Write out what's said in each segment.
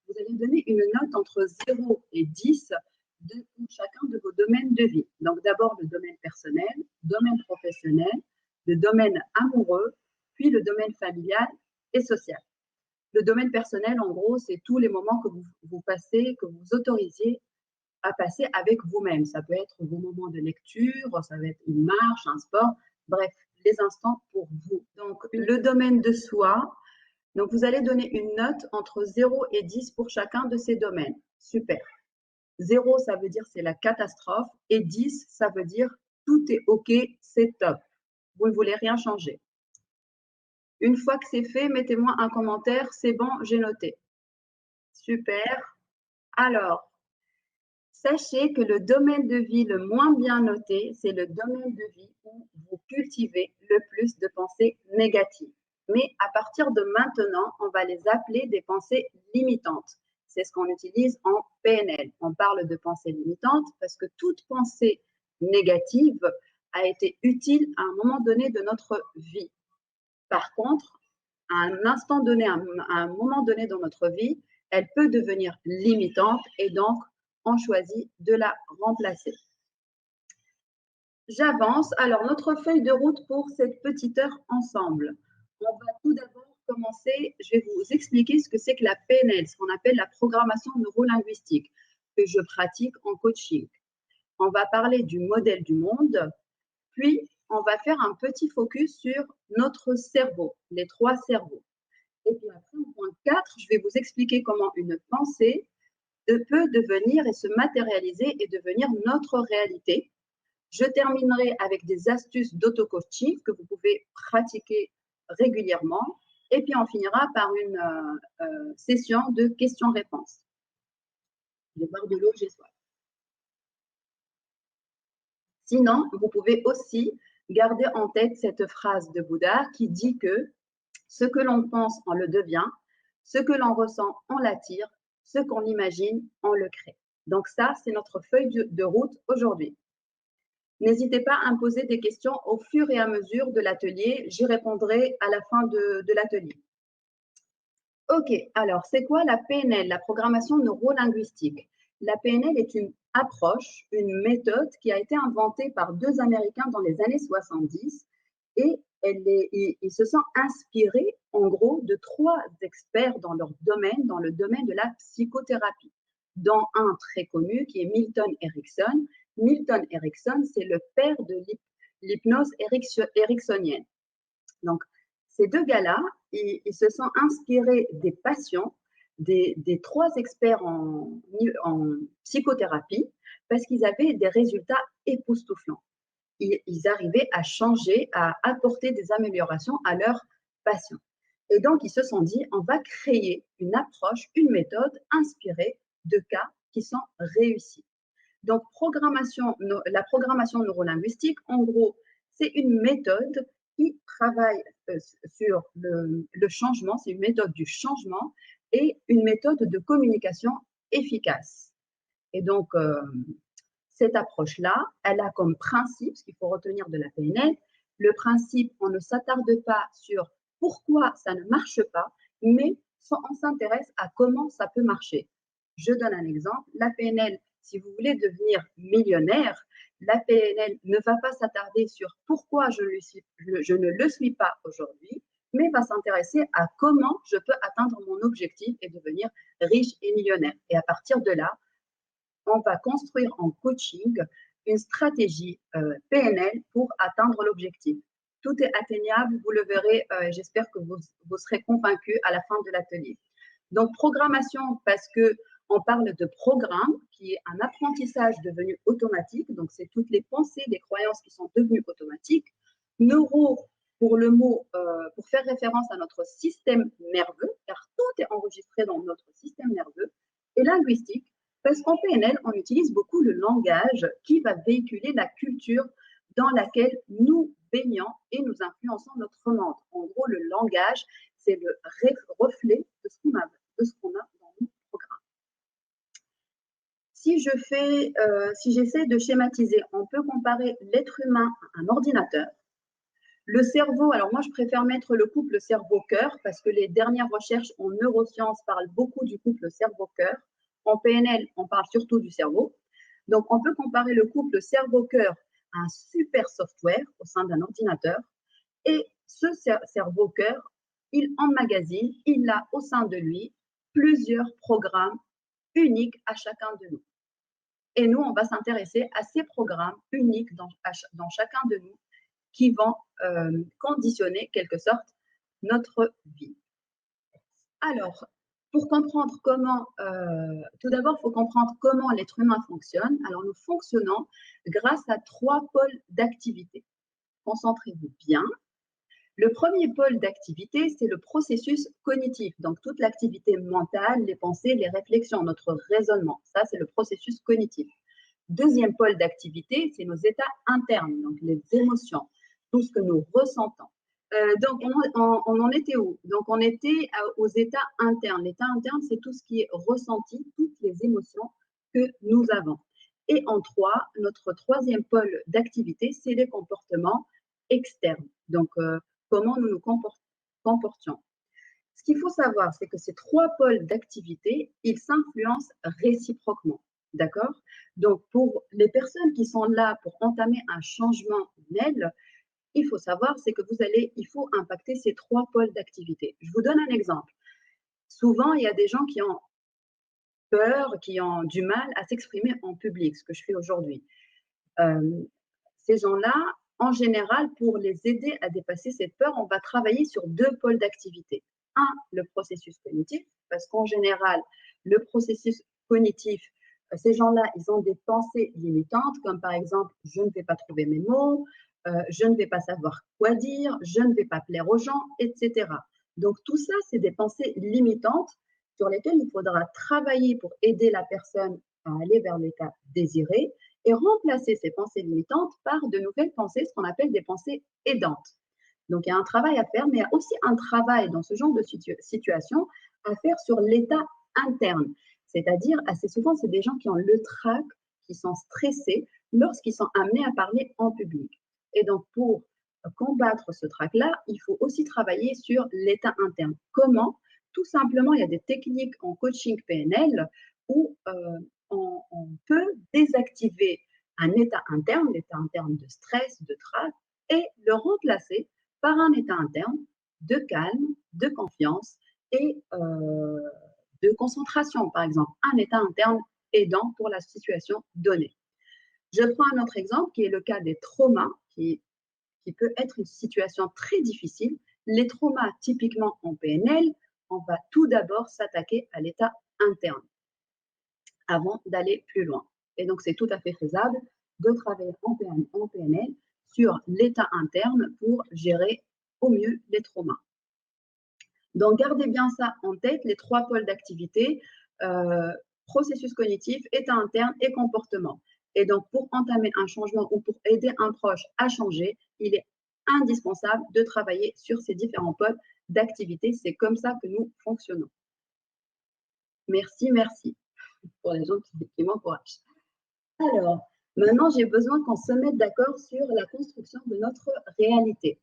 vous allez donner une note entre 0 et 10 pour chacun de vos domaines de vie. Donc, d'abord le domaine personnel, domaine professionnel, le domaine amoureux, puis le domaine familial et social. Le domaine personnel, en gros, c'est tous les moments que vous passez, que vous autorisiez à passer avec vous-même. Ça peut être vos moments de lecture, ça va être une marche, un sport, bref, les instants pour vous. Donc, le domaine de soi, donc vous allez donner une note entre 0 et 10 pour chacun de ces domaines. Super. 0, ça veut dire c'est la catastrophe, et 10, ça veut dire tout est OK, c'est top. Vous ne voulez rien changer. Une fois que c'est fait, mettez-moi un commentaire, c'est bon, j'ai noté. Super. Alors, sachez que le domaine de vie le moins bien noté, c'est le domaine de vie où vous cultivez le plus de pensées négatives. Mais à partir de maintenant, on va les appeler des pensées limitantes. C'est ce qu'on utilise en PNL. On parle de pensées limitantes parce que toute pensée négative a été utile à un moment donné de notre vie. Par contre, à un instant donné, à un moment donné dans notre vie, elle peut devenir limitante et donc on choisit de la remplacer. J'avance. Alors, notre feuille de route pour cette petite heure ensemble. On va tout d'abord commencer, je vais vous expliquer ce que c'est que la PNL, ce qu'on appelle la programmation neurolinguistique, que je pratique en coaching. On va parler du modèle du monde, puis on va faire un petit focus sur notre cerveau, les 3 cerveaux. Et puis après, au point 4, je vais vous expliquer comment une pensée peut devenir et se matérialiser et devenir notre réalité. Je terminerai avec des astuces d'auto-coaching que vous pouvez pratiquer régulièrement. Et puis, on finira par une session de questions-réponses. Je vais boire de l'eau, j'ai soif. Sinon, vous pouvez aussi garder en tête cette phrase de Bouddha qui dit que ce que l'on pense, on le devient, ce que l'on ressent, on l'attire, ce qu'on imagine, on le crée. Donc ça, c'est notre feuille de route aujourd'hui. N'hésitez pas à me poser des questions au fur et à mesure de l'atelier. J'y répondrai à la fin de l'atelier. Ok, alors c'est quoi la PNL, la programmation neurolinguistique? La PNL est une approche, une méthode qui a été inventée par 2 Américains dans les années 70 et ils se sont inspirés en gros de 3 experts dans leur domaine, dans le domaine de la psychothérapie, dont un très connu qui est Milton Erickson. Milton Erickson, c'est le père de l'hypnose ericksonienne. Donc, ces 2 gars-là, ils se sont inspirés des patients, des 3 experts en psychothérapie, parce qu'ils avaient des résultats époustouflants. Ils arrivaient à changer, à apporter des améliorations à leurs patients. Et donc, ils se sont dit, on va créer une approche, une méthode inspirée de cas qui sont réussis. Donc, la programmation neurolinguistique, en gros, c'est une méthode qui travaille sur le changement, c'est une méthode du changement et une méthode de communication efficace. Et donc, cette approche-là, elle a comme principe, ce qu'il faut retenir de la PNL, le principe, on ne s'attarde pas sur pourquoi ça ne marche pas, mais on s'intéresse à comment ça peut marcher. Je donne un exemple, la PNL, si vous voulez devenir millionnaire, la PNL ne va pas s'attarder sur pourquoi je ne le suis pas aujourd'hui, mais va s'intéresser à comment je peux atteindre mon objectif et devenir riche et millionnaire. Et à partir de là, on va construire en coaching une stratégie PNL pour atteindre l'objectif. Tout est atteignable, vous le verrez, j'espère que vous serez convaincus à la fin de l'atelier. Donc, programmation, parce qu'on parle de programme, qui est un apprentissage devenu automatique, donc c'est toutes les pensées, les croyances qui sont devenues automatiques. Neuro, pour le mot, pour faire référence à notre système nerveux, car tout est enregistré dans notre système nerveux, et linguistique, parce qu'en PNL, on utilise beaucoup le langage qui va véhiculer la culture dans laquelle nous baignons et nous influençons notre monde. En gros, le langage, c'est le reflet de ce qu'on a dans nos programmes. Si j'essaie de schématiser, on peut comparer l'être humain à un ordinateur. Le cerveau, alors moi je préfère mettre le couple cerveau-cœur parce que les dernières recherches en neurosciences parlent beaucoup du couple cerveau-cœur. En PNL, on parle surtout du cerveau. Donc on peut comparer le couple cerveau-cœur à un super software au sein d'un ordinateur. Et ce cerveau-cœur, il emmagasine, il a au sein de lui plusieurs programmes uniques à chacun de nous. Et nous, on va s'intéresser à ces programmes uniques dans chacun de nous qui vont conditionner, quelque sorte, notre vie. Alors, pour comprendre comment, tout d'abord, il faut comprendre comment l'être humain fonctionne. Alors, nous fonctionnons grâce à 3 pôles d'activité. Concentrez-vous bien. Le premier pôle d'activité, c'est le processus cognitif. Donc, toute l'activité mentale, les pensées, les réflexions, notre raisonnement. Ça, c'est le processus cognitif. Deuxième pôle d'activité, c'est nos états internes, donc les émotions, tout ce que nous ressentons. Donc, on en était où? Donc, on était aux états internes. L'état interne, c'est tout ce qui est ressenti, toutes les émotions que nous avons. Et en 3, notre troisième pôle d'activité, c'est les comportements externes. Donc, comment nous nous comportions. Ce qu'il faut savoir, c'est que ces 3 pôles d'activité, ils s'influencent réciproquement. D'accord? Donc, pour les personnes qui sont là pour entamer un changement en elles, il faut savoir, c'est que il faut impacter ces 3 pôles d'activité. Je vous donne un exemple. Souvent, il y a des gens qui ont peur, qui ont du mal à s'exprimer en public, ce que je fais aujourd'hui. Ces gens-là, en général, pour les aider à dépasser cette peur, on va travailler sur 2 pôles d'activité. Un, le processus cognitif, parce qu'en général, le processus cognitif, ces gens-là, ils ont des pensées limitantes, comme par exemple, je ne vais pas trouver mes mots, je ne vais pas savoir quoi dire, je ne vais pas plaire aux gens, etc. Donc tout ça, c'est des pensées limitantes sur lesquelles il faudra travailler pour aider la personne à aller vers l'état désiré et remplacer ces pensées limitantes par de nouvelles pensées, ce qu'on appelle des pensées aidantes. Donc, il y a un travail à faire, mais il y a aussi un travail dans ce genre de situation à faire sur l'état interne. C'est-à-dire, assez souvent, c'est des gens qui ont le trac, qui sont stressés lorsqu'ils sont amenés à parler en public. Et donc, pour combattre ce trac-là, il faut aussi travailler sur l'état interne. Comment? Tout simplement, il y a des techniques en coaching PNL où on peut désactiver un état interne, l'état interne de stress, de trac, et le remplacer par un état interne de calme, de confiance et de concentration, par exemple, un état interne aidant pour la situation donnée. Je prends un autre exemple qui est le cas des traumas, qui peut être une situation très difficile. Les traumas, typiquement en PNL, on va tout d'abord s'attaquer à l'état interne avant d'aller plus loin. Et donc, c'est tout à fait faisable de travailler en PNL sur l'état interne pour gérer au mieux les traumas. Donc, gardez bien ça en tête, les 3 pôles d'activité, processus cognitif, état interne et comportement. Et donc, pour entamer un changement ou pour aider un proche à changer, il est indispensable de travailler sur ces différents pôles d'activité. C'est comme ça que nous fonctionnons. Merci, merci pour les gens qui m'encouragent. Alors, maintenant, j'ai besoin qu'on se mette d'accord sur la construction de notre réalité.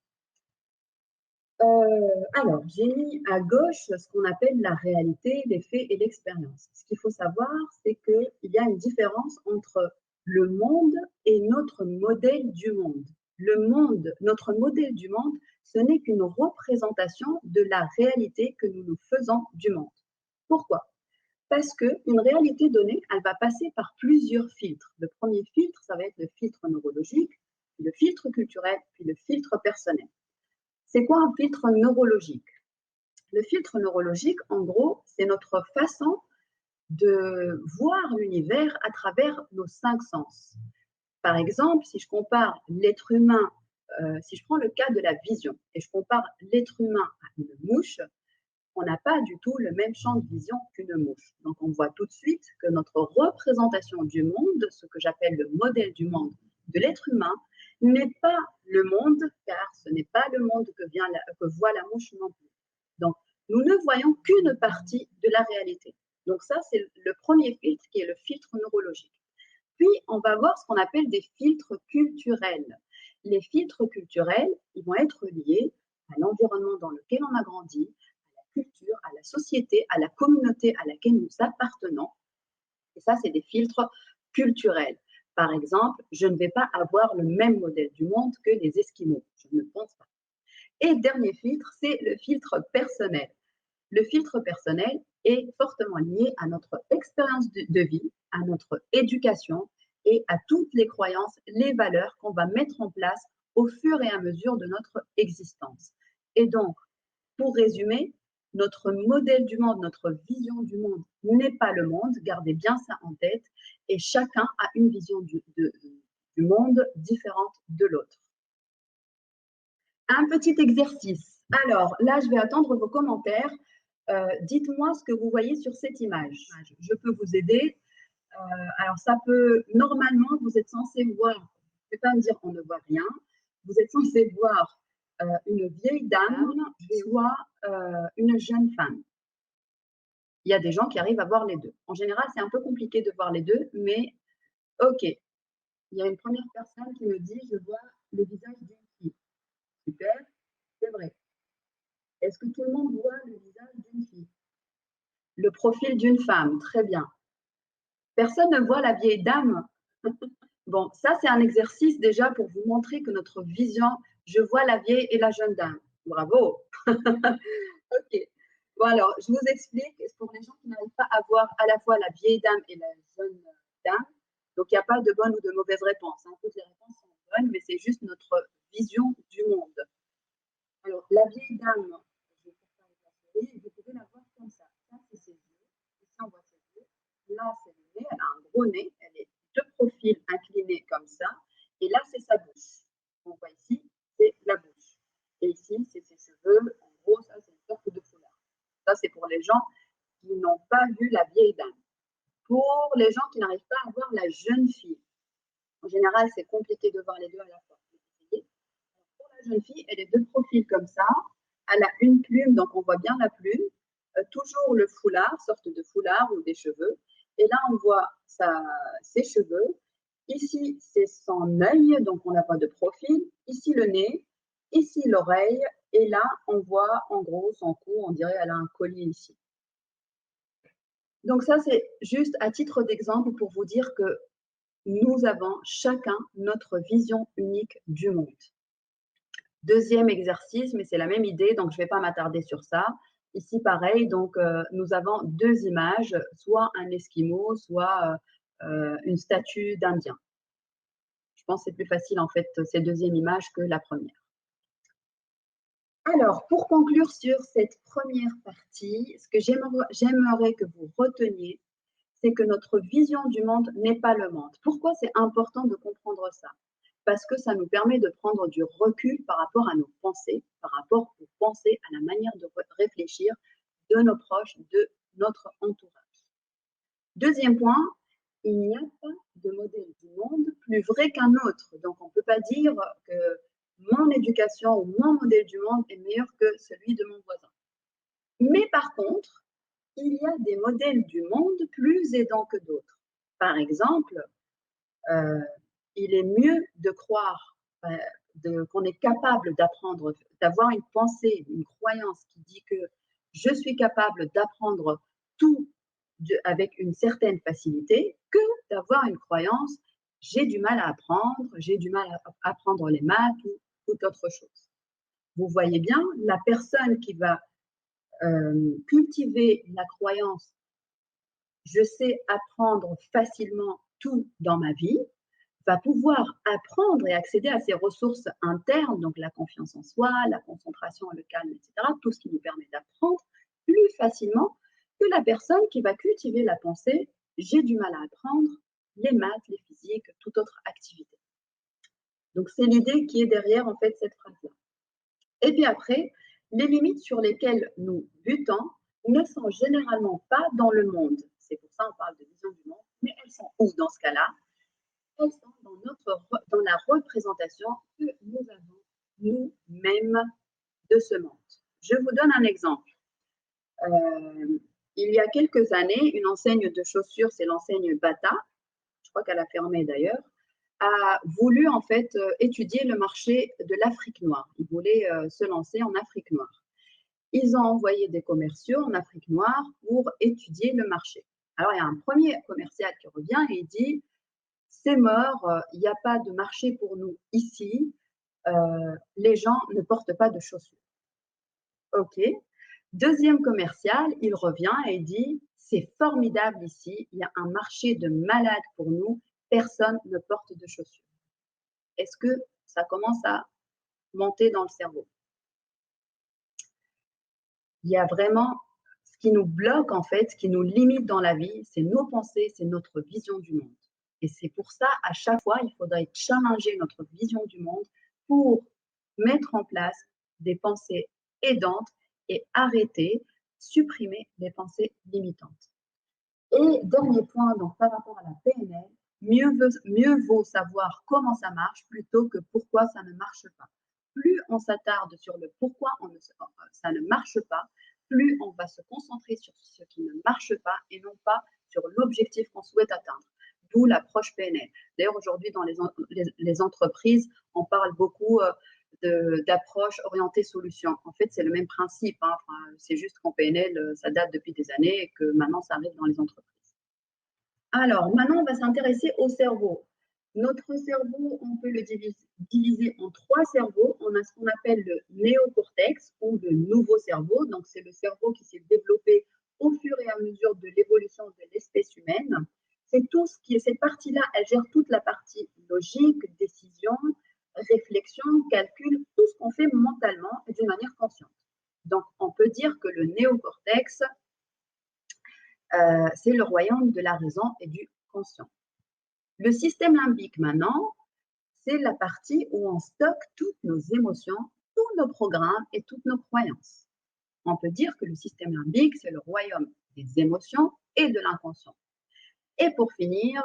Alors, j'ai mis à gauche ce qu'on appelle la réalité, les faits et l'expérience. Ce qu'il faut savoir, c'est qu'il y a une différence entre le monde et notre modèle du monde. Le monde, notre modèle du monde, ce n'est qu'une représentation de la réalité que nous nous faisons du monde. Pourquoi? Parce qu'une réalité donnée, elle va passer par plusieurs filtres. Le premier filtre, ça va être le filtre neurologique, le filtre culturel, puis le filtre personnel. C'est quoi un filtre neurologique? Le filtre neurologique, en gros, c'est notre façon de voir l'univers à travers nos 5 sens. Par exemple, si je compare l'être humain, si je prends le cas de la vision et je compare l'être humain à une mouche, on n'a pas du tout le même champ de vision qu'une mouche. Donc, on voit tout de suite que notre représentation du monde, ce que j'appelle le modèle du monde de l'être humain, n'est pas le monde, car ce n'est pas le monde que voit la mouche non plus. Donc, nous ne voyons qu'une partie de la réalité. Donc, ça, c'est le premier filtre qui est le filtre neurologique. Puis, on va voir ce qu'on appelle des filtres culturels. les filtres culturels, ils vont être liés à l'environnement dans lequel on a grandi, à la culture, à la société, à la communauté à laquelle nous appartenons. Et ça, c'est des filtres culturels. Par exemple, je ne vais pas avoir le même modèle du monde que les Esquimaux. Je ne pense pas. Et dernier filtre, c'est le filtre personnel. Le filtre personnel est fortement lié à notre expérience de vie, à notre éducation et à toutes les croyances, les valeurs qu'on va mettre en place au fur et à mesure de notre existence. Et donc, pour résumer, notre modèle du monde, notre vision du monde n'est pas le monde, gardez bien ça en tête, et chacun a une vision du monde différente de l'autre. Un petit exercice. Alors là, je vais attendre vos commentaires. Dites-moi ce que vous voyez sur cette image. Je peux vous aider. Alors ça peut, normalement, vous êtes censé voir, je ne vais pas me dire on ne voit rien, vous êtes censé voir une vieille dame, soit une jeune femme. Il y a des gens qui arrivent à voir les deux. En général, c'est un peu compliqué de voir les deux, mais ok. Il y a une première personne qui me dit, je vois le visage d'une fille. Super, c'est vrai. Est-ce que tout le monde voit le visage d'une fille? Le profil d'une femme, très bien. Personne ne voit la vieille dame. Bon, ça, c'est un exercice déjà pour vous montrer que notre vision, je vois la vieille et la jeune dame. Bravo. Ok. Bon, alors, je vous explique, pour les gens qui n'arrivent pas à voir à la fois la vieille dame et la jeune dame, donc il n'y a pas de bonne ou de mauvaise réponse. Hein. Toutes les réponses sont bonnes, mais c'est juste notre vision du monde. Alors, la vieille dame, je vais faire avec la souris, vous pouvez la voir comme ça. Ça, c'est ses yeux. Ici, on voit ses yeux. Là, c'est le nez. Elle a un gros nez. Elle est de profil incliné comme ça. Et là, c'est sa bouche. On voit ici, c'est la bouche. Et ici, c'est ses cheveux. En gros, ça, c'est une sorte de foulard. Ça, c'est pour les gens qui n'ont pas vu la vieille dame. Pour les gens qui n'arrivent pas à voir la jeune fille, en général, c'est compliqué de voir les deux à la fois. Pour la jeune fille, elle est de profil comme ça. Elle a une plume, donc on voit bien la plume. Toujours le foulard, sorte de foulard ou des cheveux. Et là, on voit ses cheveux. Ici, c'est son œil, donc on la voit de profil. Ici, le nez. Ici, l'oreille. Et là, on voit en gros son cou. On dirait qu'elle a un collier ici. Donc ça, c'est juste à titre d'exemple pour vous dire que nous avons chacun notre vision unique du monde. Deuxième exercice, mais c'est la même idée, donc je ne vais pas m'attarder sur ça. Ici, pareil, donc nous avons deux images, soit un esquimau, soit une statue d'Indien. Je pense que c'est plus facile, en fait, cette deuxième image que la première. Alors, pour conclure sur cette première partie, ce que j'aimerais que vous reteniez, c'est que notre vision du monde n'est pas le monde. Pourquoi c'est important de comprendre ça? Parce que ça nous permet de prendre du recul par rapport à nos pensées, par rapport aux pensées, à la manière de réfléchir de nos proches, de notre entourage. Deuxième point, il n'y a pas de modèle du monde plus vrai qu'un autre. Donc, on ne peut pas dire que mon éducation ou mon modèle du monde est meilleur que celui de mon voisin. Mais par contre, il y a des modèles du monde plus aidants que d'autres. Par exemple, il est mieux de croire qu'on est capable d'apprendre, d'avoir une pensée, une croyance qui dit que je suis capable d'apprendre tout avec une certaine facilité que d'avoir une croyance j'ai du mal à apprendre, j'ai du mal à apprendre les maths ou toute autre chose. Vous voyez bien, la personne qui va cultiver la croyance je sais apprendre facilement tout dans ma vie, va pouvoir apprendre et accéder à ses ressources internes, donc la confiance en soi, la concentration, le calme, etc., tout ce qui nous permet d'apprendre plus facilement que la personne qui va cultiver la pensée j'ai du mal à apprendre les maths, les physiques, toute autre activité. Donc c'est l'idée qui est derrière en fait cette phrase-là. Et puis après, les limites sur lesquelles nous butons ne sont généralement pas dans le monde. C'est pour ça qu'on parle de vision du monde, mais elles sont où dans ce cas-là? Elles sont dans la représentation que nous avons nous-mêmes de ce monde. Je vous donne un exemple. Il y a quelques années, une enseigne de chaussures, c'est l'enseigne Bata, je crois qu'elle a fermé d'ailleurs, a voulu en fait étudier le marché de l'Afrique noire. Il voulait se lancer en Afrique noire. Ils ont envoyé des commerciaux en Afrique noire pour étudier le marché. Alors, il y a un premier commercial qui revient et il dit, c'est mort, il n'y a pas de marché pour nous ici, les gens ne portent pas de chaussures. OK. Deuxième commercial, il revient et dit, c'est formidable ici, il y a un marché de malades pour nous, personne ne porte de chaussures. Est-ce que ça commence à monter dans le cerveau? Il y a vraiment ce qui nous bloque en fait, ce qui nous limite dans la vie, c'est nos pensées, c'est notre vision du monde. Et c'est pour ça, à chaque fois, il faudrait challenger notre vision du monde pour mettre en place des pensées aidantes et arrêter, supprimer les pensées limitantes. Et dernier point, donc par rapport à la PNL, mieux vaut savoir comment ça marche plutôt que pourquoi ça ne marche pas. Plus on s'attarde sur le pourquoi ça ne marche pas, plus on va se concentrer sur ce qui ne marche pas et non pas sur l'objectif qu'on souhaite atteindre. D'où l'approche PNL. D'ailleurs, aujourd'hui, dans les entreprises, on parle beaucoup d'approche orientée solution. En fait, c'est le même principe. Hein. Enfin, c'est juste qu'en PNL, ça date depuis des années et que maintenant, ça arrive dans les entreprises. Alors, maintenant, on va s'intéresser au cerveau. Notre cerveau, on peut le diviser en trois cerveaux. On a ce qu'on appelle le néocortex ou le nouveau cerveau. Donc, c'est le cerveau qui s'est développé au fur et à mesure de l'évolution de l'espèce humaine. C'est tout ce qui est cette partie-là, elle gère toute la partie logique, décision, réflexion, calcul, tout ce qu'on fait mentalement et d'une manière consciente. Donc, on peut dire que le néocortex, c'est le royaume de la raison et du conscient. Le système limbique, maintenant, c'est la partie où on stocke toutes nos émotions, tous nos programmes et toutes nos croyances. On peut dire que le système limbique, c'est le royaume des émotions et de l'inconscient. Et pour finir,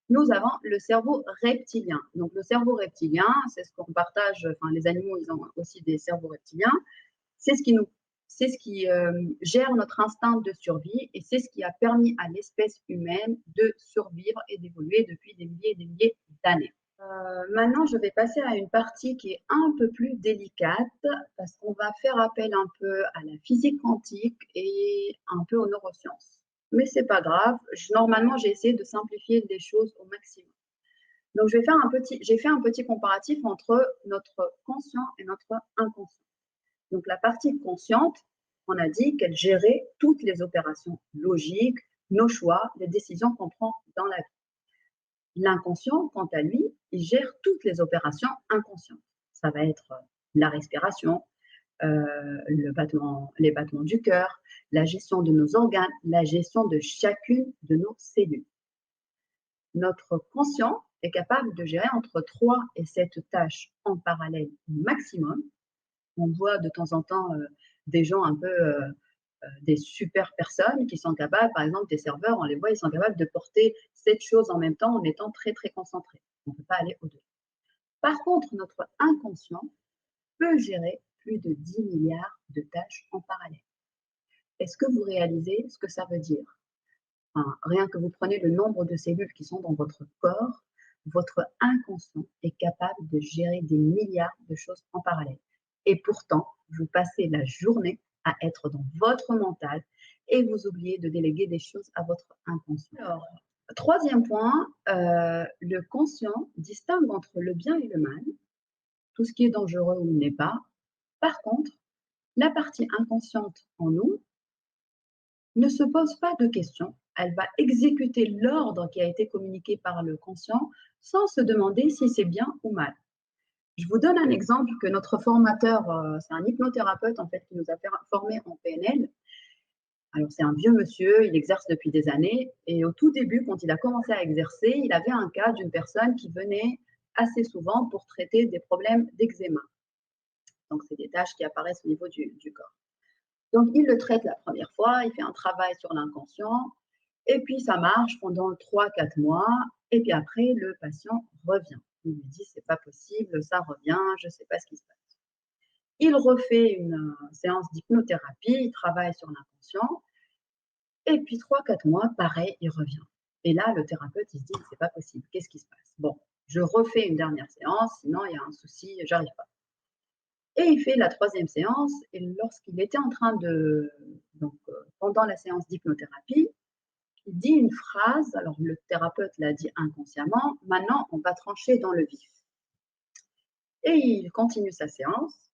nous avons le cerveau reptilien. Donc, le cerveau reptilien, c'est ce qu'on partage, enfin, les animaux, ils ont aussi des cerveaux reptiliens. C'est ce qui gère notre instinct de survie et c'est ce qui a permis à l'espèce humaine de survivre et d'évoluer depuis des milliers et des milliers d'années. Maintenant, je vais passer à une partie qui est un peu plus délicate parce qu'on va faire appel un peu à la physique quantique et un peu aux neurosciences. Mais c'est pas grave. Normalement, j'ai essayé de simplifier les choses au maximum. Donc, j'ai fait un petit comparatif entre notre conscient et notre inconscient. Donc, la partie consciente, on a dit qu'elle gérait toutes les opérations logiques, nos choix, les décisions qu'on prend dans la vie. L'inconscient, quant à lui, il gère toutes les opérations inconscientes. Ça va être la respiration, les battements du cœur, la gestion de nos organes, la gestion de chacune de nos cellules. Notre conscient est capable de gérer entre 3 et 7 tâches en parallèle maximum. On voit de temps en temps des gens un peu, des super personnes qui sont capables, par exemple des serveurs, on les voit, ils sont capables de porter 7 choses en même temps en étant très très concentrés. On ne peut pas aller au-delà. Par contre, notre inconscient peut gérer plus de 10 milliards de tâches en parallèle. Est-ce que vous réalisez ce que ça veut dire? Enfin, rien que vous prenez le nombre de cellules qui sont dans votre corps, votre inconscient est capable de gérer des milliards de choses en parallèle. Et pourtant, vous passez la journée à être dans votre mental et vous oubliez de déléguer des choses à votre inconscient. Alors, troisième point, le conscient distingue entre le bien et le mal, tout ce qui est dangereux ou n'est pas. Par contre, la partie inconsciente en nous ne se pose pas de questions. Elle va exécuter l'ordre qui a été communiqué par le conscient sans se demander si c'est bien ou mal. Je vous donne un exemple que notre formateur, c'est un hypnothérapeute en fait qui nous a formés en PNL. Alors c'est un vieux monsieur, il exerce depuis des années et au tout début, quand il a commencé à exercer, il avait un cas d'une personne qui venait assez souvent pour traiter des problèmes d'eczéma. Donc c'est des taches qui apparaissent au niveau du corps. Donc il le traite la première fois, il fait un travail sur l'inconscient et puis ça marche pendant 3-4 mois et puis après le patient revient. Il lui dit c'est pas possible, ça revient, je ne sais pas ce qui se passe. Il refait une séance d'hypnothérapie, il travaille sur l'inconscient et puis 3-4 mois, pareil, il revient. Et là, le thérapeute, il se dit c'est pas possible, qu'est-ce qui se passe? Bon, je refais une dernière séance, sinon il y a un souci, j'arrive pas. Et il fait la 3e séance, et lorsqu'il était en train de, donc pendant la séance d'hypnothérapie, il dit une phrase, alors le thérapeute l'a dit inconsciemment, maintenant on va trancher dans le vif. Et il continue sa séance,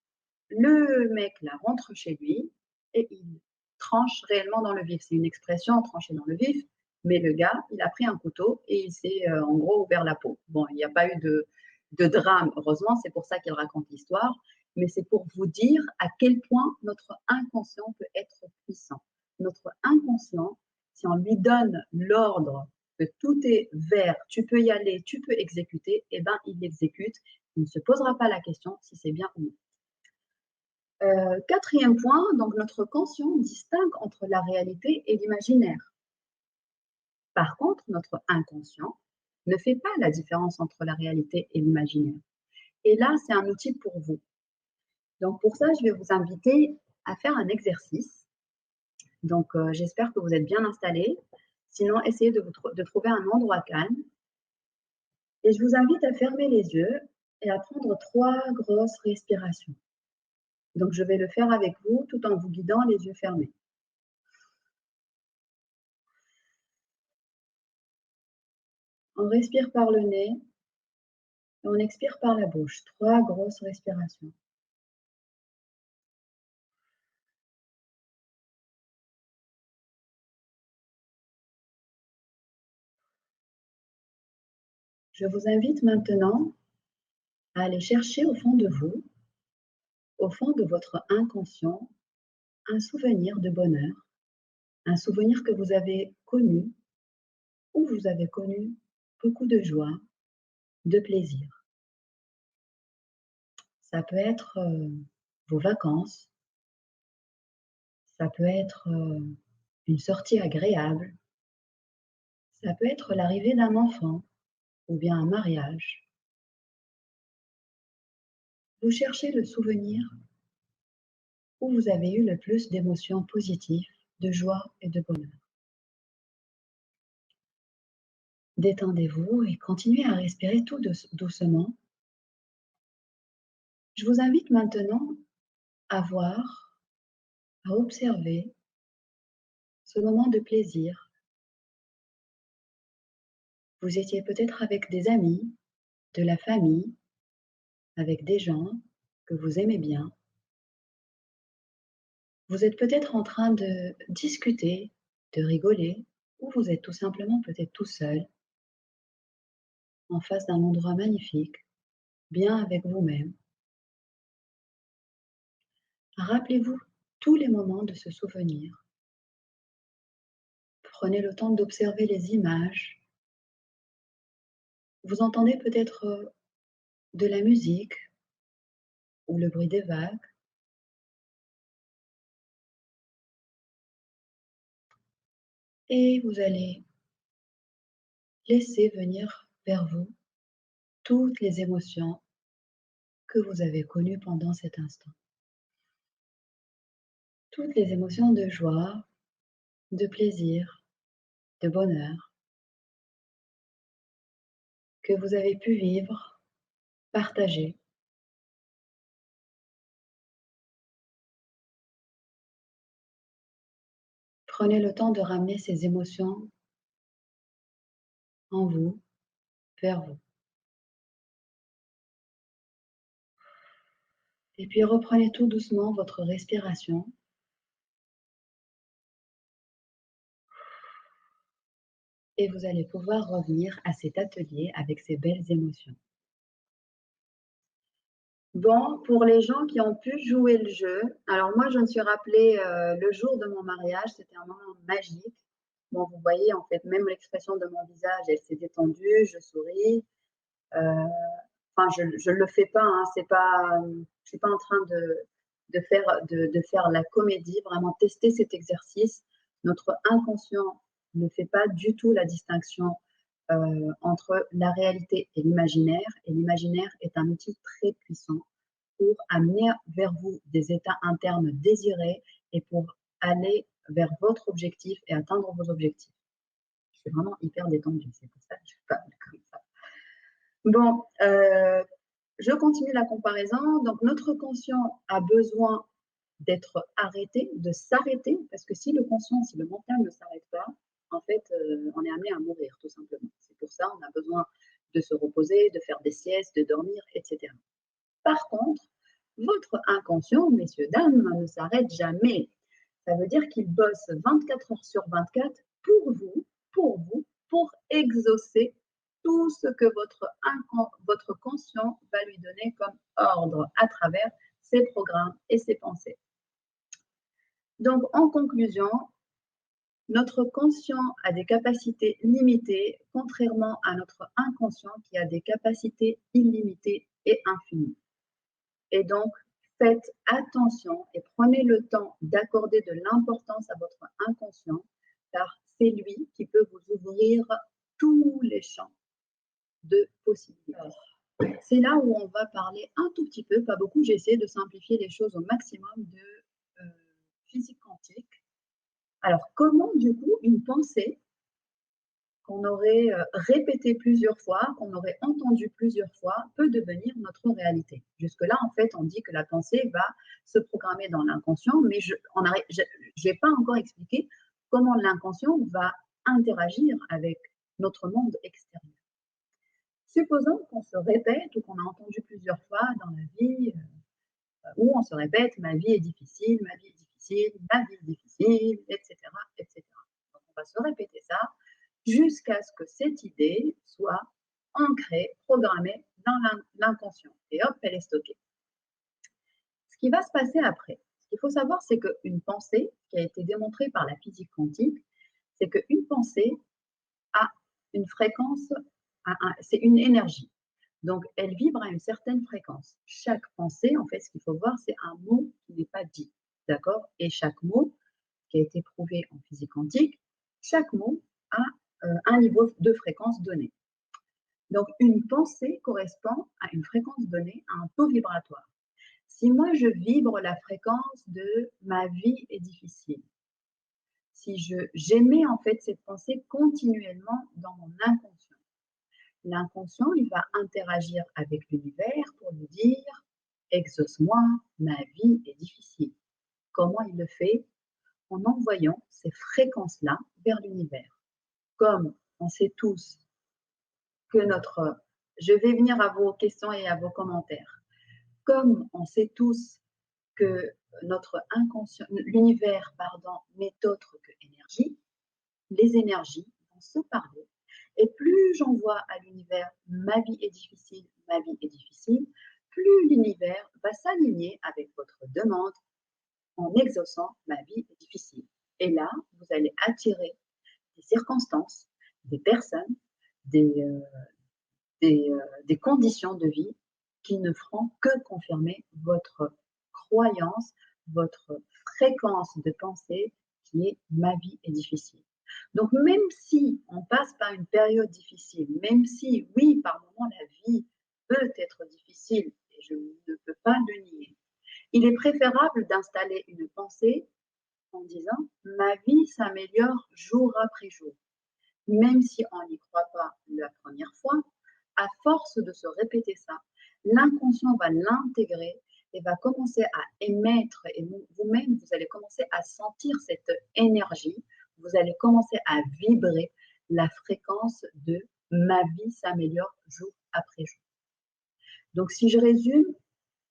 le mec là rentre chez lui et il tranche réellement dans le vif. C'est une expression, trancher dans le vif, mais le gars, il a pris un couteau et il s'est en gros ouvert la peau. Bon, il n'y a pas eu de drame, heureusement, c'est pour ça qu'il raconte l'histoire, mais c'est pour vous dire à quel point notre inconscient peut être puissant. Notre inconscient, si on lui donne l'ordre que tout est vert, tu peux y aller, tu peux exécuter, eh ben il l'exécute. Il ne se posera pas la question si c'est bien ou non. 4e point, donc notre conscient distingue entre la réalité et l'imaginaire. Par contre, notre inconscient ne fait pas la différence entre la réalité et l'imaginaire. Et là, c'est un outil pour vous. Donc pour ça, je vais vous inviter à faire un exercice. Donc j'espère que vous êtes bien installés. Sinon, essayez de trouver un endroit calme. Et je vous invite à fermer les yeux et à prendre 3 grosses respirations. Donc je vais le faire avec vous tout en vous guidant les yeux fermés. On respire par le nez et on expire par la bouche. 3 grosses respirations. Je vous invite maintenant à aller chercher au fond de vous, au fond de votre inconscient, un souvenir de bonheur, un souvenir que vous avez connu, où vous avez connu beaucoup de joie, de plaisir. Ça peut être vos vacances, ça peut être une sortie agréable, ça peut être l'arrivée d'un enfant ou bien un mariage. Vous cherchez le souvenir où vous avez eu le plus d'émotions positives, de joie et de bonheur. Détendez-vous et continuez à respirer tout doucement. Je vous invite maintenant à voir, à observer ce moment de plaisir. Vous étiez peut-être avec des amis, de la famille, avec des gens que vous aimez bien. Vous êtes peut-être en train de discuter, de rigoler, ou vous êtes tout simplement peut-être tout seul, en face d'un endroit magnifique, bien avec vous-même. Rappelez-vous tous les moments de ce souvenir. Prenez le temps d'observer les images. Vous entendez peut-être de la musique ou le bruit des vagues. Et vous allez laisser venir vers vous toutes les émotions que vous avez connues pendant cet instant. Toutes les émotions de joie, de plaisir, de bonheur que vous avez pu vivre, partager. Prenez le temps de ramener ces émotions en vous, vers vous. Et puis reprenez tout doucement votre respiration. Et vous allez pouvoir revenir à cet atelier avec ces belles émotions. Bon, pour les gens qui ont pu jouer le jeu, alors moi je me suis rappelé le jour de mon mariage, c'était un moment magique. Bon, vous voyez en fait, même l'expression de mon visage, elle s'est détendue, je souris. Enfin, je le fais pas, hein, je suis pas en train de faire la comédie, vraiment tester cet exercice. Notre inconscient ne fait pas du tout la distinction entre la réalité et l'imaginaire. Et l'imaginaire est un outil très puissant pour amener vers vous des états internes désirés et pour aller vers votre objectif et atteindre vos objectifs. Je suis vraiment hyper détendue, c'est pour ça que je parle comme ça. Bon, je continue la comparaison. Donc, notre conscient a besoin d'être arrêté, de s'arrêter, parce que si le conscient, si le mental ne s'arrête pas, en fait, on est amené à mourir, tout simplement. C'est pour ça on a besoin de se reposer, de faire des siestes, de dormir, etc. Par contre, votre inconscient, messieurs, dames, ne s'arrête jamais. Ça veut dire qu'il bosse 24 heures sur 24 pour vous, pour vous, pour exaucer tout ce que votre conscient va lui donner comme ordre à travers ses programmes et ses pensées. Donc, en conclusion, notre conscient a des capacités limitées, contrairement à notre inconscient qui a des capacités illimitées et infinies. Et donc, faites attention et prenez le temps d'accorder de l'importance à votre inconscient, car c'est lui qui peut vous ouvrir tous les champs de possibilités. C'est là où on va parler un tout petit peu, pas beaucoup, j'ai essayé de simplifier les choses au maximum de physique quantique. Alors, comment du coup une pensée qu'on aurait répétée plusieurs fois, qu'on aurait entendue plusieurs fois, peut devenir notre réalité. Jusque-là, en fait, on dit que la pensée va se programmer dans l'inconscient, mais je n'ai pas encore expliqué comment l'inconscient va interagir avec notre monde extérieur. Supposons qu'on se répète ou qu'on a entendu plusieurs fois dans la vie, où on se répète « ma vie est difficile, ma vie est difficile, ma vie est difficile », etc., etc. Donc, on va se répéter ça jusqu'à ce que cette idée soit ancrée, programmée dans l'inconscient. Et hop, elle est stockée. Ce qui va se passer après, ce qu'il faut savoir, c'est qu'une pensée, qui a été démontrée par la physique quantique, c'est qu'une pensée a une fréquence, c'est une énergie. Donc, elle vibre à une certaine fréquence. Chaque pensée, en fait, ce qu'il faut voir, c'est un mot qui n'est pas dit. D'accord? Et chaque mot, qui a été prouvé en physique quantique, chaque mot a un niveau de fréquence donné. Donc, une pensée correspond à une fréquence donnée, à un taux vibratoire. Si moi, je vibre la fréquence de « ma vie est difficile », si j'émets en fait cette pensée continuellement dans mon inconscient, l'inconscient, il va interagir avec l'univers pour lui dire « exauce-moi, ma vie est difficile ». Comment il le fait? En envoyant ces fréquences-là vers l'univers. Comme on sait tous que je vais venir à vos questions et à vos commentaires. Comme on sait tous que notre inconscient, l'univers, n'est autre que énergie, les énergies vont se parler. Et plus j'envoie à l'univers « ma vie est difficile, ma vie est difficile », plus l'univers va s'aligner avec votre demande en exaucant « ma vie est difficile ». Et là, vous allez attirer des circonstances, des personnes, des conditions de vie qui ne feront que confirmer votre croyance, votre fréquence de pensée qui est « ma vie est difficile ». Donc, même si on passe par une période difficile, même si, oui, par moments, la vie peut être difficile, et je ne peux pas le nier, il est préférable d'installer une pensée en disant « ma vie s'améliore jour après jour ». Même si on n'y croit pas la première fois, à force de se répéter ça, l'inconscient va l'intégrer et va commencer à émettre, et vous-même, vous allez commencer à sentir cette énergie, vous allez commencer à vibrer la fréquence de « ma vie s'améliore jour après jour ». Donc, si je résume,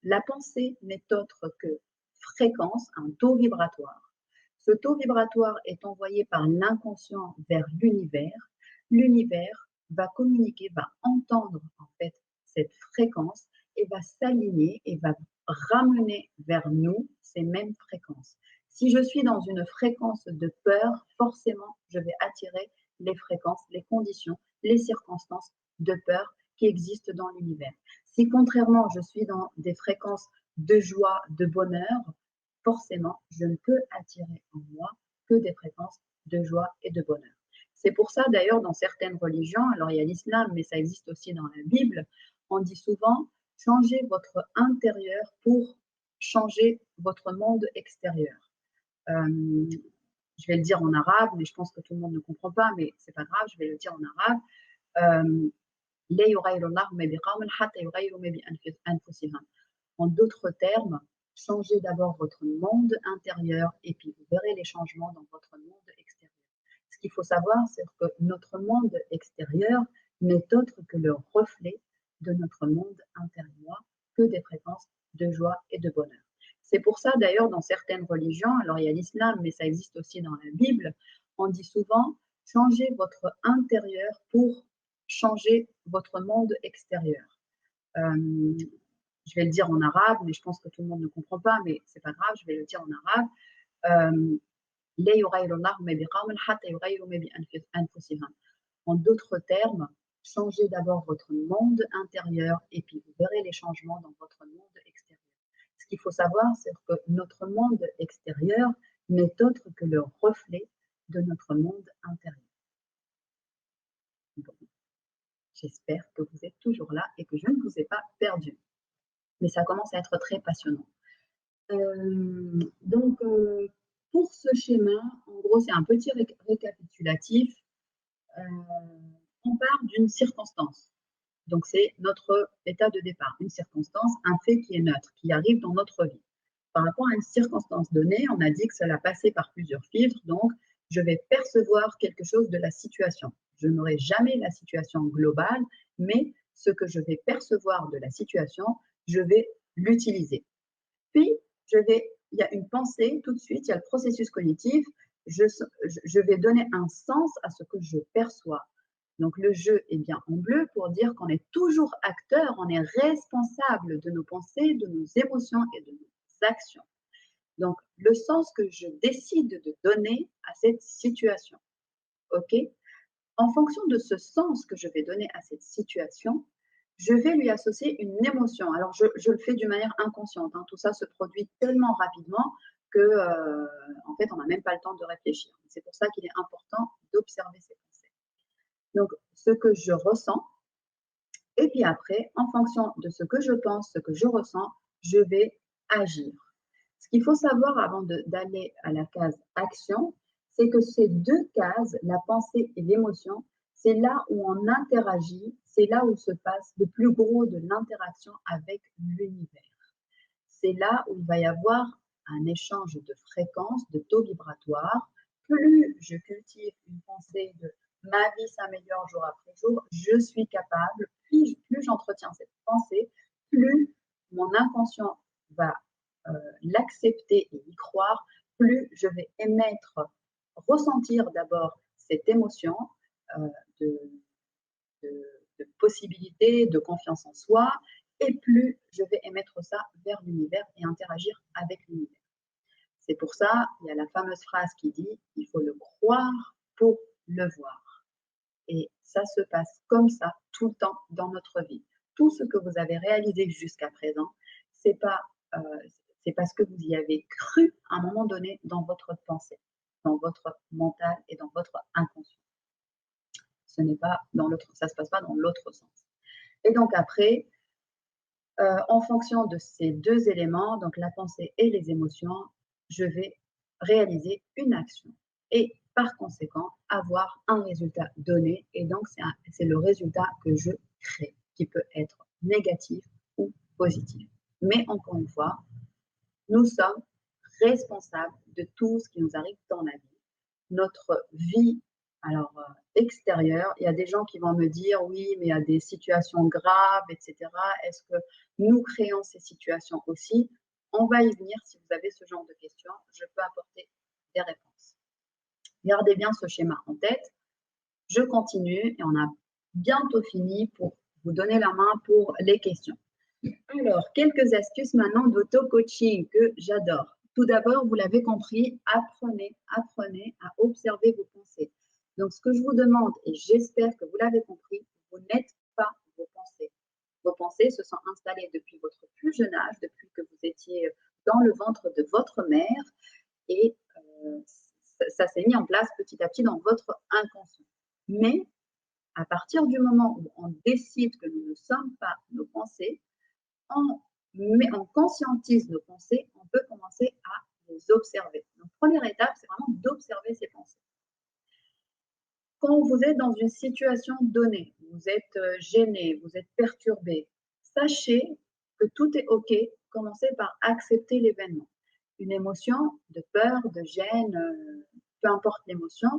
la pensée n'est autre que fréquence, un taux vibratoire. Ce taux vibratoire est envoyé par l'inconscient vers l'univers. L'univers va communiquer, va entendre en fait cette fréquence et va s'aligner et va ramener vers nous ces mêmes fréquences. Si je suis dans une fréquence de peur, forcément, je vais attirer les fréquences, les conditions, les circonstances de peur qui existent dans l'univers. Si contrairement, je suis dans des fréquences de joie, de bonheur, forcément, je ne peux attirer en moi que des fréquences de joie et de bonheur. C'est pour ça, d'ailleurs, dans certaines religions, alors il y a l'islam, mais ça existe aussi dans la Bible, on dit souvent « changez votre intérieur pour changer votre monde extérieur ». Je vais le dire en arabe, mais je pense que tout le monde ne comprend pas, mais c'est pas grave, je vais le dire en arabe. لا يغير الله ما بقوم حتى يغيروا ما بأنفسهم. En d'autres termes, changez d'abord votre monde intérieur et puis vous verrez les changements dans votre monde extérieur. Ce qu'il faut savoir, c'est que notre monde extérieur n'est autre que le reflet de notre monde intérieur, que des fréquences de joie et de bonheur. C'est pour ça d'ailleurs dans certaines religions, alors il y a l'islam, mais ça existe aussi dans la Bible, on dit souvent changez votre intérieur pour changer votre monde extérieur. Je vais le dire en arabe, mais je pense que tout le monde ne comprend pas, mais c'est pas grave, je vais le dire en arabe. En d'autres termes, changez d'abord votre monde intérieur et puis vous verrez les changements dans votre monde extérieur. Ce qu'il faut savoir, c'est que notre monde extérieur n'est autre que le reflet de notre monde intérieur. Bon, j'espère que vous êtes toujours là et que je ne vous ai pas perdu. Mais ça commence à être très passionnant. Donc, pour ce schéma, en gros, c'est un petit récapitulatif. On part d'une circonstance. Donc, c'est notre état de départ, une circonstance, un fait qui est neutre, qui arrive dans notre vie. Par rapport à une circonstance donnée, on a dit que cela passait par plusieurs filtres, donc je vais percevoir quelque chose de la situation. Je n'aurai jamais la situation globale, mais ce que je vais percevoir de la situation, je vais l'utiliser. Puis, il y a une pensée tout de suite, il y a le processus cognitif, je vais donner un sens à ce que je perçois. Donc, le jeu est bien en bleu pour dire qu'on est toujours acteur, on est responsable de nos pensées, de nos émotions et de nos actions. Donc, le sens que je décide de donner à cette situation. OK? En fonction de ce sens que je vais donner à cette situation, je vais lui associer une émotion. Alors, je le fais d'une manière inconsciente. Hein. Tout ça se produit tellement rapidement que, en fait, on n'a même pas le temps de réfléchir. C'est pour ça qu'il est important d'observer ces pensées. Donc, ce que je ressens, et puis après, en fonction de ce que je pense, ce que je ressens, je vais agir. Ce qu'il faut savoir avant d'aller à la case action, c'est que ces deux cases, la pensée et l'émotion, c'est là où on interagit, c'est là où se passe le plus gros de l'interaction avec l'univers. C'est là où il va y avoir un échange de fréquences, de taux vibratoires. Plus je cultive une pensée de ma vie s'améliore jour après jour, je suis capable, plus j'entretiens cette pensée, plus mon inconscient va l'accepter et y croire, plus je vais ressentir d'abord cette émotion de, de possibilité, de confiance en soi, et plus je vais émettre ça vers l'univers et interagir avec l'univers. C'est pour ça, il y a la fameuse phrase qui dit « il faut le croire pour le voir ». Et ça se passe comme ça tout le temps dans notre vie. Tout ce que vous avez réalisé jusqu'à présent, c'est parce que vous y avez cru à un moment donné dans votre pensée, dans votre mental et dans votre inconscient. Ça ne se passe pas dans l'autre sens. Et donc après, en fonction de ces deux éléments, donc la pensée et les émotions, je vais réaliser une action et par conséquent avoir un résultat donné. Et donc c'est le résultat que je crée, qui peut être négatif ou positif. Mais encore une fois, nous sommes responsables de tout ce qui nous arrive dans la vie. Notre vie, alors extérieure, il y a des gens qui vont me dire oui, mais il y a des situations graves, etc. Est-ce que nous créons ces situations aussi? On va y venir si vous avez ce genre de questions. Je peux apporter des réponses. Gardez bien ce schéma en tête. Je continue et on a bientôt fini pour vous donner la main pour les questions. Alors, quelques astuces maintenant d'auto-coaching que j'adore. Tout d'abord, vous l'avez compris, apprenez à observer vos pensées. Donc, ce que je vous demande, et j'espère que vous l'avez compris, vous n'êtes pas vos pensées. Vos pensées se sont installées depuis votre plus jeune âge, depuis que vous étiez dans le ventre de votre mère, et ça s'est mis en place petit à petit dans votre inconscient. Mais à partir du moment où on décide que nous ne sommes pas nos pensées, on conscientise nos pensées, on peut commencer à les observer. Donc, première étape, c'est vraiment d'observer ces pensées. Quand vous êtes dans une situation donnée, vous êtes gêné, vous êtes perturbé, sachez que tout est OK. Commencez par accepter l'événement. Une émotion de peur, de gêne, peu importe l'émotion,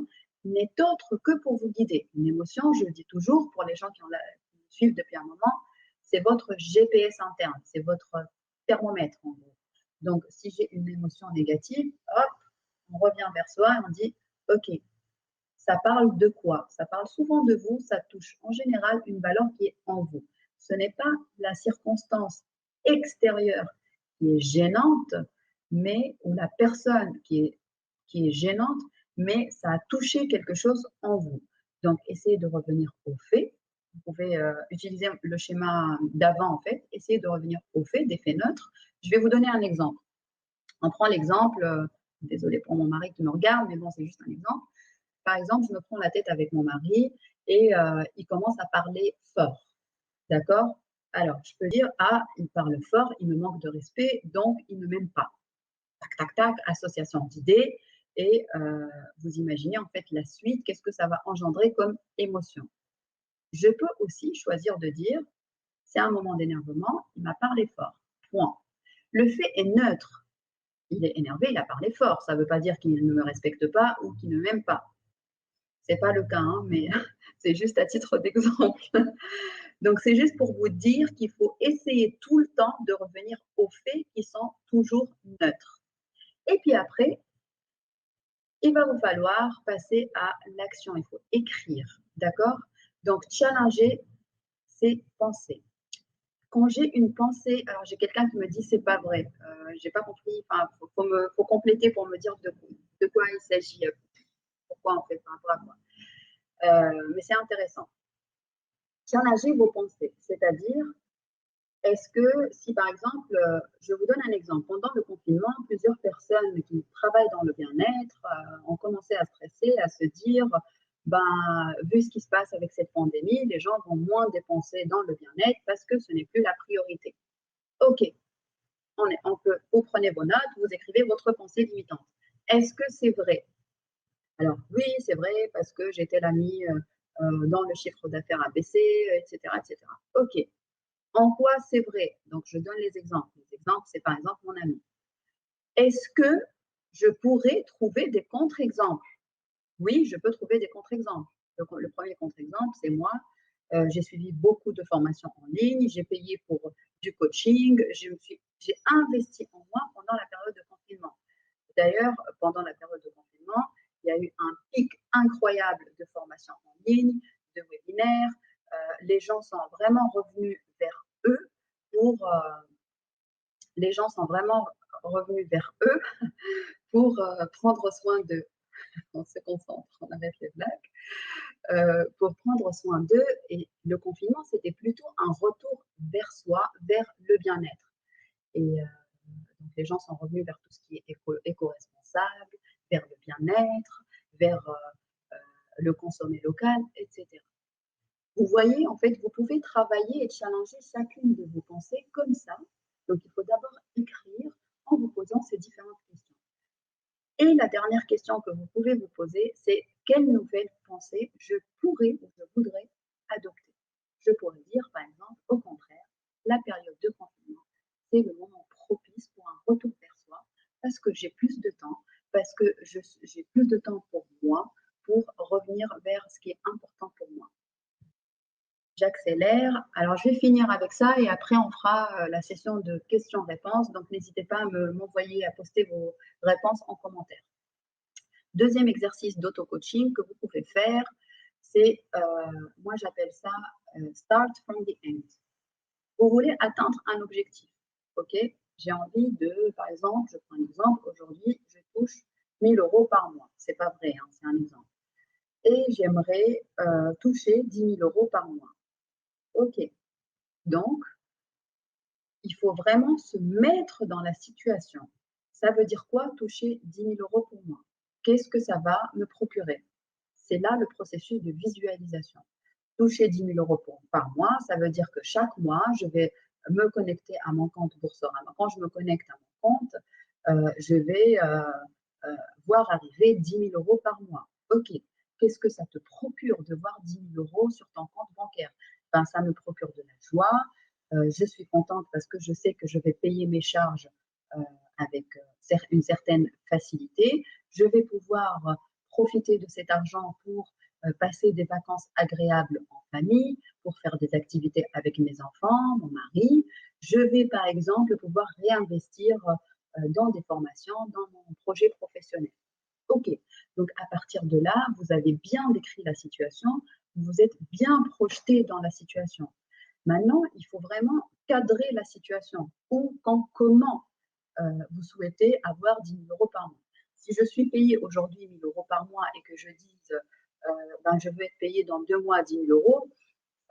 n'est autre que pour vous guider. Une émotion, je le dis toujours, pour les gens qui me suivent depuis un moment, c'est votre GPS interne, c'est votre thermomètre en gros. Donc, si j'ai une émotion négative, hop, on revient vers soi et on dit, OK, ça parle de quoi? Ça parle souvent de vous, ça touche en général une valeur qui est en vous. Ce n'est pas la circonstance extérieure qui est gênante, mais ou la personne qui est gênante, mais ça a touché quelque chose en vous. Donc, essayez de revenir aux faits. Vous pouvez utiliser le schéma d'avant, en fait. Essayez de revenir aux faits, des faits neutres. Je vais vous donner un exemple. On prend l'exemple, désolée pour mon mari qui me regarde, mais bon, c'est juste un exemple. Par exemple, je me prends la tête avec mon mari et il commence à parler fort. D'accord? Alors, je peux dire, ah, il parle fort, il me manque de respect, donc il ne m'aime pas. Tac, tac, tac, association d'idées. Et vous imaginez en fait la suite, qu'est-ce que ça va engendrer comme émotion. Je peux aussi choisir de dire, c'est un moment d'énervement, il m'a parlé fort. Point. Le fait est neutre. Il est énervé, il a parlé fort. Ça ne veut pas dire qu'il ne me respecte pas ou qu'il ne m'aime pas. Ce n'est pas le cas, hein, mais c'est juste à titre d'exemple. Donc, c'est juste pour vous dire qu'il faut essayer tout le temps de revenir aux faits qui sont toujours neutres. Et puis après, il va vous falloir passer à l'action. Il faut écrire, d'accord? Donc, challenger ses pensées. Quand j'ai une pensée, alors j'ai quelqu'un qui me dit c'est pas vrai, j'ai pas compris, enfin, faut compléter pour me dire de quoi il s'agit, pourquoi en fait, par rapport à quoi. Mais c'est intéressant. Challenger vos pensées, c'est-à-dire, est-ce que si par exemple, je vous donne un exemple, pendant le confinement, plusieurs personnes qui travaillent dans le bien-être ont commencé à stresser, à se dire, ben, vu ce qui se passe avec cette pandémie, les gens vont moins dépenser dans le bien-être parce que ce n'est plus la priorité. OK, vous prenez vos notes, vous écrivez votre pensée limitante. Est-ce que c'est vrai? Alors oui, c'est vrai parce que j'étais l'ami dans le chiffre d'affaires a baissé, etc., etc. OK. En quoi c'est vrai? Donc, je donne les exemples. Les exemples, c'est par exemple mon ami. Est-ce que je pourrais trouver des contre-exemples? Oui, je peux trouver des contre-exemples. Le premier contre-exemple, c'est moi. J'ai suivi beaucoup de formations en ligne, j'ai payé pour du coaching, j'ai investi en moi pendant la période de confinement. D'ailleurs, pendant la période de confinement, il y a eu un pic incroyable de formations en ligne, de webinaires. Les gens sont vraiment revenus vers eux les gens sont vraiment revenus vers eux pour prendre soin d'eux. On se concentre, on arrête les blagues. Pour prendre soin d'eux. Et le confinement, c'était plutôt un retour vers soi, vers le bien-être. Et donc, les gens sont revenus vers tout ce qui est éco-responsable, vers le bien-être, vers le consommer local, etc. Vous voyez, en fait, vous pouvez travailler et challenger chacune de vos pensées comme ça. Donc, il faut d'abord écrire en vous posant ces différentes questions. Et la dernière question que vous pouvez vous poser, c'est quelle nouvelle pensée je pourrais ou je voudrais adopter. Je pourrais dire, par exemple, au contraire, la période de confinement, c'est le moment propice pour un retour vers soi parce que j'ai plus de temps, parce que j'ai plus de temps pour moi, pour revenir vers ce qui est important pour moi. J'accélère. Alors, je vais finir avec ça et après, on fera la session de questions-réponses. Donc, n'hésitez pas à m'envoyer, à poster vos réponses en commentaire. Deuxième exercice d'auto-coaching que vous pouvez faire, c'est, moi j'appelle ça start from the end. Vous voulez atteindre un objectif, ok? J'ai envie de, par exemple, je prends un exemple, aujourd'hui, je touche 1 000 € par mois. C'est pas vrai, hein, c'est un exemple. Et j'aimerais toucher 10 000 € par mois. Ok. Donc, il faut vraiment se mettre dans la situation. Ça veut dire quoi, toucher 10 000 € pour moi? Qu'est-ce que ça va me procurer? C'est là le processus de visualisation. Toucher 10 000 € par mois, ça veut dire que chaque mois, je vais me connecter à mon compte Boursorama. Quand je me connecte à mon compte, je vais voir arriver 10 000 € par mois. OK, qu'est-ce que ça te procure? procure de voir 10 000 € sur ton compte bancaire. Ben, ça me procure de la joie. Je suis contente parce que je sais que je vais payer mes charges avec une certaine facilité. Je vais pouvoir profiter de cet argent pour passer des vacances agréables en famille, pour faire des activités avec mes enfants, mon mari. Je vais par exemple pouvoir réinvestir dans des formations, dans mon projet professionnel. Ok, donc à partir de là, vous avez bien décrit la situation, vous êtes bien projeté dans la situation. Maintenant, il faut vraiment cadrer la situation. Où, quand, comment vous souhaitez avoir 10 000 € par mois. Si je suis payée aujourd'hui 1 000 € par mois et que je dise ben, je veux être payée dans 2 mois 10 000 €,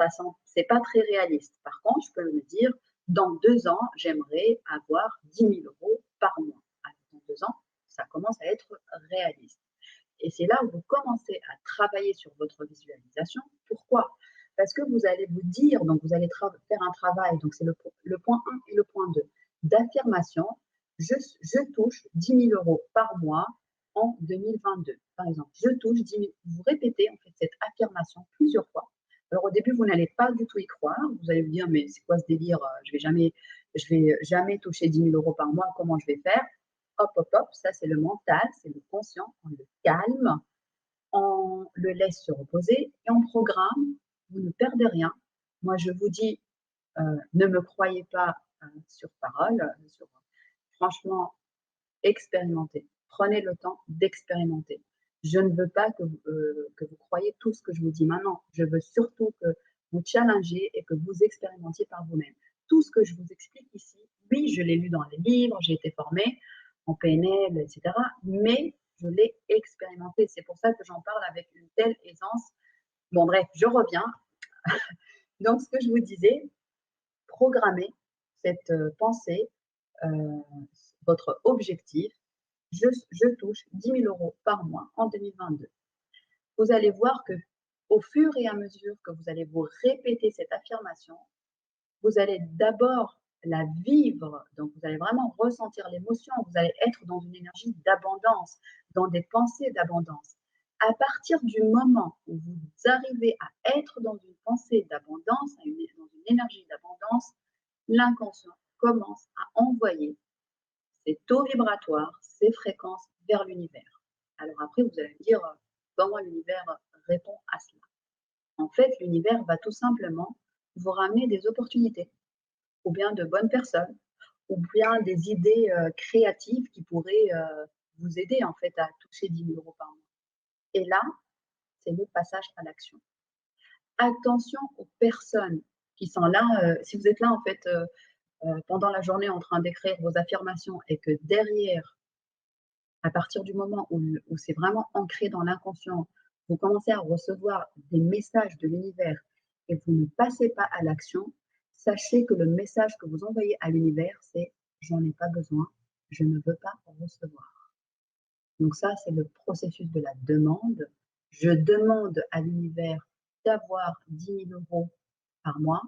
ce n'est pas très réaliste. Par contre, je peux me dire dans 2 ans, j'aimerais avoir 10 000 € par mois. Alors, dans 2 ans, ça commence à être réaliste. Et c'est là où vous commencez à travailler sur votre visualisation. Pourquoi? Parce que vous allez vous dire, donc vous allez faire un travail, donc c'est le point 1 et le point 2, d'affirmation. Je touche 10 000 € par mois en 2022. Par exemple, je touche 10 000. Vous répétez en fait cette affirmation plusieurs fois. Alors au début, vous n'allez pas du tout y croire. Vous allez vous dire, mais c'est quoi ce délire? Je vais jamais toucher 10 000 € par mois. Comment je vais faire? Hop, hop, hop. Ça, c'est le mental, c'est le conscient. On le calme, on le laisse se reposer et on programme. Vous ne perdez rien. Moi, je vous dis, ne me croyez pas sur parole. Franchement, expérimentez. Prenez le temps d'expérimenter. Je ne veux pas que vous croyiez tout ce que je vous dis maintenant. Je veux surtout que vous challengez et que vous expérimentiez par vous-même. Tout ce que je vous explique ici, oui, je l'ai lu dans les livres, j'ai été formée en PNL, etc. Mais je l'ai expérimenté. C'est pour ça que j'en parle avec une telle aisance. Bon, bref, je reviens. Donc, ce que je vous disais, programmez cette pensée, votre objectif. Je touche 10 000 € par mois en 2022. Vous allez voir que au fur et à mesure que vous allez vous répéter cette affirmation, vous allez d'abord la vivre, donc vous allez vraiment ressentir l'émotion, vous allez être dans une énergie d'abondance, dans des pensées d'abondance. À partir du moment où vous arrivez à être dans une pensée d'abondance, dans une énergie d'abondance, l'inconscient commence à envoyer ces taux vibratoires, ces fréquences vers l'univers. Alors après, vous allez me dire comment l'univers répond à cela. En fait, l'univers va tout simplement vous ramener des opportunités, ou bien de bonnes personnes, ou bien des idées créatives qui pourraient vous aider en fait à toucher 10 000 € par mois. Et là, c'est le passage à l'action. Attention aux personnes qui sont là. Si vous êtes là en fait pendant la journée en train d'écrire vos affirmations et que derrière, à partir du moment où c'est vraiment ancré dans l'inconscient, vous commencez à recevoir des messages de l'univers et vous ne passez pas à l'action, sachez que le message que vous envoyez à l'univers, c'est « j'en ai pas besoin, je ne veux pas recevoir ». Donc ça, c'est le processus de la demande. Je demande à l'univers d'avoir 10 000 € par mois.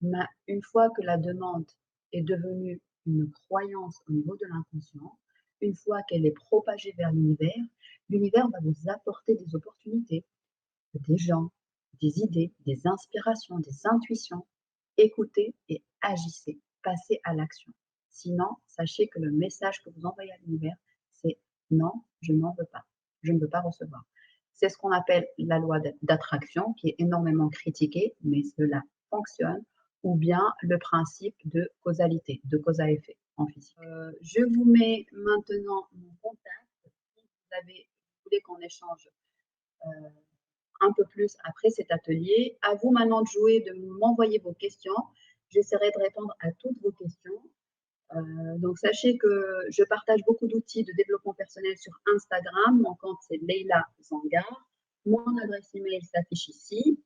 Mais une fois que la demande est devenue une croyance au niveau de l'inconscient, une fois qu'elle est propagée vers l'univers va vous apporter des opportunités, des gens, des idées, des inspirations, des intuitions. Écoutez et agissez, passez à l'action. Sinon, sachez que le message que vous envoyez à l'univers, c'est non, je n'en veux pas, je ne veux pas recevoir. C'est ce qu'on appelle la loi d'attraction, qui est énormément critiquée, mais cela fonctionne, ou bien le principe de causalité, de cause à effet en physique. Je vous mets maintenant mon contact. Si vous voulez qu'on échange un peu plus après cet atelier, à vous maintenant de jouer, de m'envoyer vos questions. J'essaierai de répondre à toutes vos questions. Donc, sachez que je partage beaucoup d'outils de développement personnel sur Instagram. Mon compte, c'est Leila Zangar. Mon adresse email s'affiche ici.